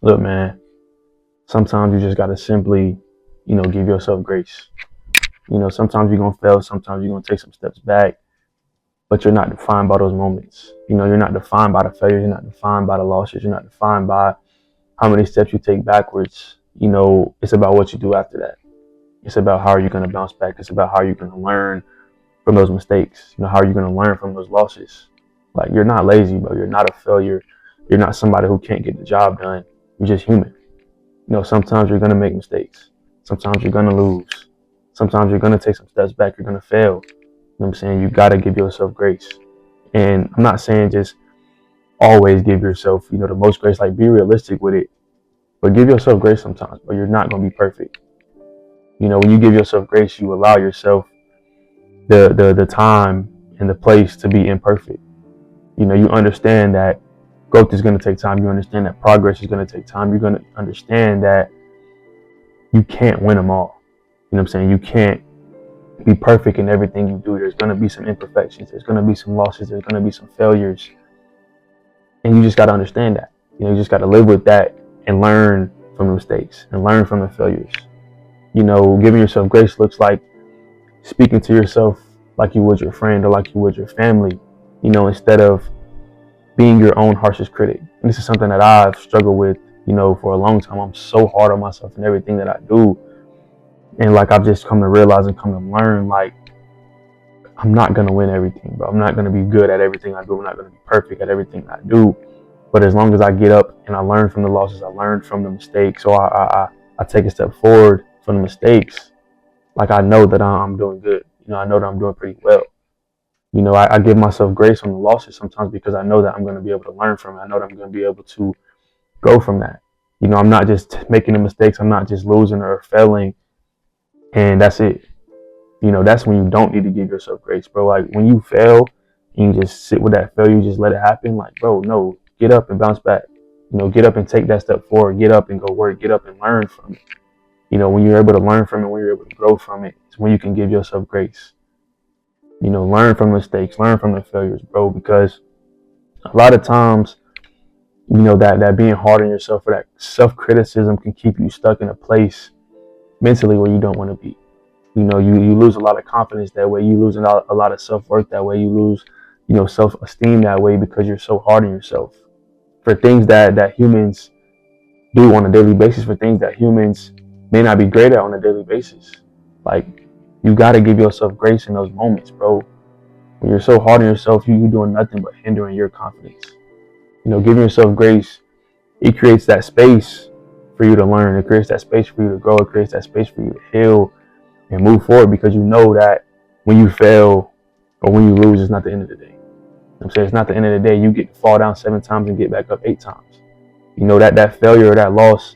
Look, man, sometimes you just gotta simply, give yourself grace. Sometimes you're gonna fail, sometimes you're gonna take some steps back, but you're not defined by those moments. You're not defined by the failures, you're not defined by the losses, you're not defined by how many steps you take backwards. It's about what you do after that. It's about how are you gonna bounce back. It's about how you're gonna learn from those mistakes. How are you gonna learn from those losses? Like, you're not lazy, bro. You're not a failure. You're not somebody who can't get the job done. You're just human. Sometimes you're gonna make mistakes. Sometimes you're gonna lose. Sometimes you're gonna take some steps back. You're gonna fail. What I'm saying? You gotta give yourself grace. And I'm not saying just always give yourself, the most grace. Like, be realistic with it, but give yourself grace sometimes. But you're not gonna be perfect. When you give yourself grace, you allow yourself the time and the place to be imperfect. You understand that growth is going to take time. You understand that progress is going to take time. You're going to understand that you can't win them all. You know what I'm saying? You can't be perfect in everything you do. There's going to be some imperfections. There's going to be some losses. There's going to be some failures. And you just got to understand that. You just got to live with that and learn from the mistakes and learn from the failures. Giving yourself grace looks like speaking to yourself like you would your friend or like you would your family, instead of being your own harshest critic. And this is something that I've struggled with, for a long time. I'm so hard on myself in everything that I do. And like, I've just come to realize and come to learn, like, I'm not going to win everything, bro. I'm not going to be good at everything I do. I'm not going to be perfect at everything I do. But as long as I get up and I learn from the losses, I learn from the mistakes, or I take a step forward from the mistakes, like, I know that I'm doing good. I know that I'm doing pretty well. I give myself grace on the losses sometimes because I know that I'm going to be able to learn from it. I know that I'm going to be able to grow from that. I'm not just making the mistakes. I'm not just losing or failing, and that's it. That's when you don't need to give yourself grace, bro. Like, when you fail and you just sit with that failure, you just let it happen. Like, bro, no, get up and bounce back. Get up and take that step forward. Get up and go work. Get up and learn from it. When you're able to learn from it, when you're able to grow from it, it's when you can give yourself grace. Learn from mistakes, learn from the failures, bro, because a lot of times, that being hard on yourself or that self-criticism can keep you stuck in a place mentally where you don't want to be. You lose a lot of confidence that way. You lose a lot of self-worth that way. You lose, self-esteem that way because you're so hard on yourself for things that humans do on a daily basis, for things that humans may not be great at on a daily basis. Like, you got to give yourself grace in those moments, bro. When you're so hard on yourself, you doing nothing but hindering your confidence. Giving yourself grace, it creates that space for you to learn. It creates that space for you to grow. It creates that space for you to heal and move forward, because you know that when you fail or when you lose, it's not the end of the day. I'm saying, it's not the end of the day. You get to fall down 7 times and get back up 8 times. That failure or that loss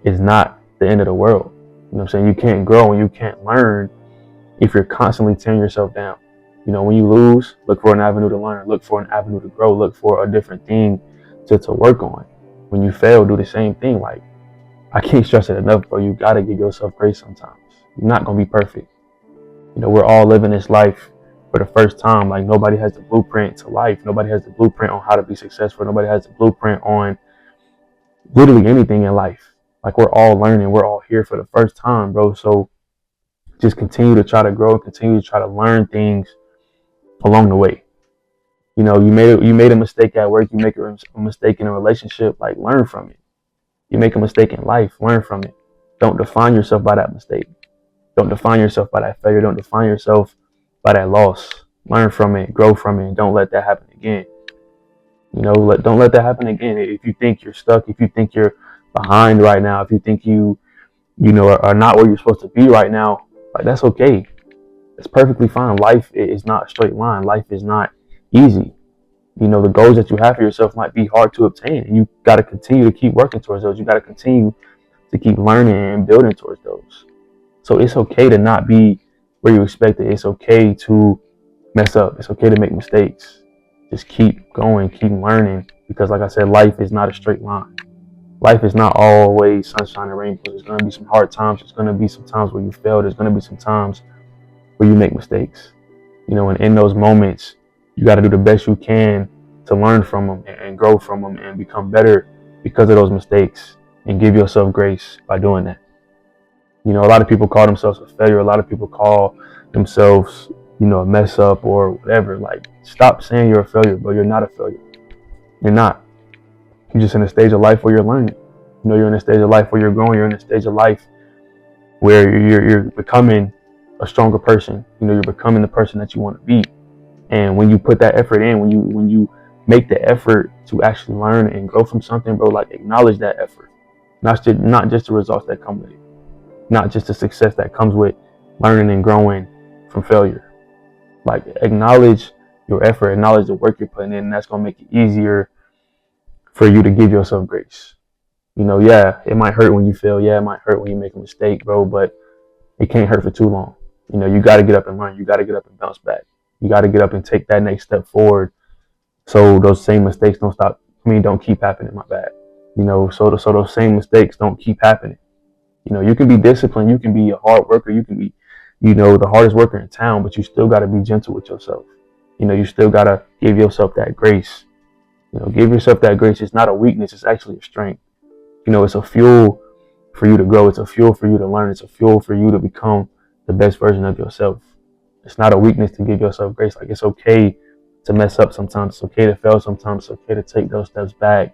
is not the end of the world. I'm saying? You can't grow and you can't learn if you're constantly tearing yourself down. When you lose, look for an avenue to learn. Look for an avenue to grow. Look for a different thing to work on. When you fail, do the same thing. Like, I can't stress it enough, bro. You got to give yourself grace sometimes. You're not going to be perfect. We're all living this life for the first time. Like, nobody has the blueprint to life. Nobody has the blueprint on how to be successful. Nobody has the blueprint on literally anything in life. Like, we're all learning. We're all here for the first time, bro. So just continue to try to grow, continue to try to learn things along the way. You made a mistake at work. You make a mistake in a relationship. Like, learn from it. You make a mistake in life. Learn from it. Don't define yourself by that mistake. Don't define yourself by that failure. Don't define yourself by that loss. Learn from it. Grow from it. And don't let that happen again. Don't let that happen again. If you think you're stuck, if you think you're behind right now, if you think you are not where you're supposed to be right now, like, that's okay. It's perfectly fine. Life is not a straight line. Life is not easy. The goals that you have for yourself might be hard to obtain, and you got to continue to keep working towards those. You got to continue to keep learning and building towards those. So it's okay to not be where you expect it. It's okay to mess up. It's okay to make mistakes. Just keep going, keep learning, because like I said, life is not a straight line. Life is not always sunshine and rainbows. There's going to be some hard times. There's going to be some times where you fail. There's going to be some times where you make mistakes. And in those moments, you got to do the best you can to learn from them and grow from them and become better because of those mistakes and give yourself grace by doing that. You know, a lot of people call themselves a failure. A lot of people call themselves, you know, a mess up or whatever. Like, stop saying you're a failure, bro. You're not a failure. You're not. You're just in a stage of life where you're learning. You know, you're in a stage of life where you're growing. You're in a stage of life where you're becoming a stronger person. You know, you're becoming the person that you want to be. And when you put that effort in, when you make the effort to actually learn and grow from something, bro, like, acknowledge that effort. Not just the results that come with it. Not just the success that comes with learning and growing from failure. Like, acknowledge your effort, acknowledge the work you're putting in, and that's gonna make it easier for you to give yourself grace. You know, yeah, it might hurt when you fail. Yeah, it might hurt when you make a mistake, bro, but it can't hurt for too long. You know, you got to get up and learn. You got to get up and bounce back. You got to get up and take that next step forward, so those same mistakes don't keep happening. My bad. You know, so those same mistakes don't keep happening. You know, you can be disciplined. You can be a hard worker. You can be, you know, the hardest worker in town, but you still got to be gentle with yourself. You know, you still got to give yourself that grace. You know, give yourself that grace. It's not a weakness. It's actually a strength. You know, it's a fuel for you to grow. It's a fuel for you to learn. It's a fuel for you to become the best version of yourself. It's not a weakness to give yourself grace. Like, it's okay to mess up sometimes. It's okay to fail sometimes. It's okay to take those steps back.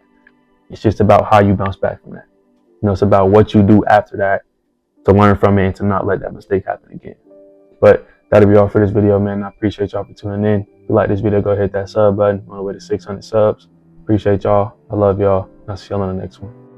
It's just about how you bounce back from that. You know, it's about what you do after that to learn from it and to not let that mistake happen again. But that'll be all for this video, man. I appreciate y'all for tuning in. If you like this video, go ahead, hit that sub button. On the way to 600 subs. Appreciate y'all. I love y'all. I'll see y'all on the next one.